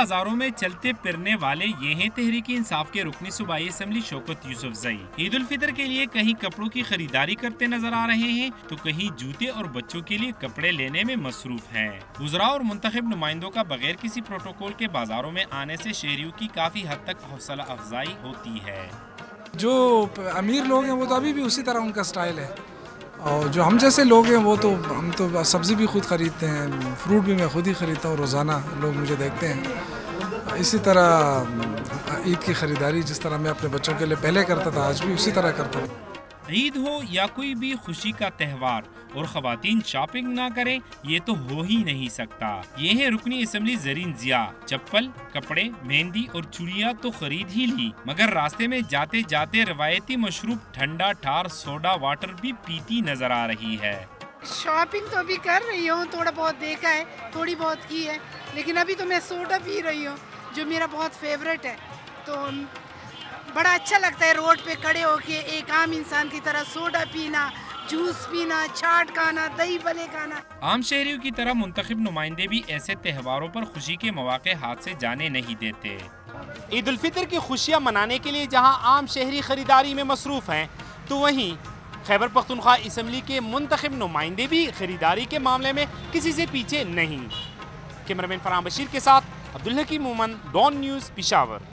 بازاروں میں چلتے پھرنے والے یہ ہیں تحریک انصاف کے رکن صوبائی اسمبلی شوکت یوسف زئی۔ عید الفطر کے لیے کہیں کپڑوں کی خریداری کرتے نظر آ رہے ہیں تو کہیں جوتے اور بچوں کے لیے کپڑے لینے میں مصروف ہیں۔ وزراء اور منتخب نمائندوں کا بغیر کسی پروٹوکول کے بازاروں میں آنے سے شہریوں کی کافی حد تک حوصلہ افزائی ہوتی ہے۔ جو امیر لوگ ہیں وہ تو ابھی بھی اسی طرح ان کا سٹائل ہے، اور جو ہم جیسے لوگ ہیں وہ تو ہم تو سبزی بھی خود خریدتے ہیں، فروٹ بھی میں خود ہی خریدتا ہوں، روزانہ لوگ مجھے دیکھتے ہیں۔ اسی طرح عید کی خریداری جس طرح میں اپنے بچوں کے لیے پہلے کرتا تھا آج بھی اسی طرح کرتا ہوں۔ عید ہو یا کوئی بھی خوشی کا تہوار اور خواتین شاپنگ نہ کریں یہ تو ہو ہی نہیں سکتا۔ یہ ہے رکنی اسمبلی زرین ضیاء، چپل، کپڑے، مہندی اور چوڑیاں تو خرید ہی لی، مگر راستے میں جاتے جاتے روایتی مشروب ٹھنڈا ٹھار سوڈا واٹر بھی پیتی نظر آ رہی ہے۔ شاپنگ تو ابھی کر رہی ہوں، تھوڑا بہت دیکھا ہے، تھوڑی بہت کی ہے، لیکن ابھی تو میں سوڈا پی رہی ہوں جو میرا بہت فیوریٹ ہے۔ تو بڑا اچھا لگتا ہے روڈ پہ کھڑے ہو کے ایک عام انسان کی طرح سوڈا پینا، جوس پینا، چاٹ کھانا، دہی بلے کھانا۔ عام شہریوں کی طرح منتخب نمائندے بھی ایسے تہواروں پر خوشی کے مواقع ہاتھ سے جانے نہیں دیتے۔ عید الفطر کی خوشیاں منانے کے لیے جہاں عام شہری خریداری میں مصروف ہیں تو وہیں خیبر پختونخوا اسمبلی کے منتخب نمائندے بھی خریداری کے معاملے میں کسی سے پیچھے نہیں۔ کیمرامین فرحان بشیر کے ساتھ عبدالحکیم مومن، ڈان نیوز، پشاور۔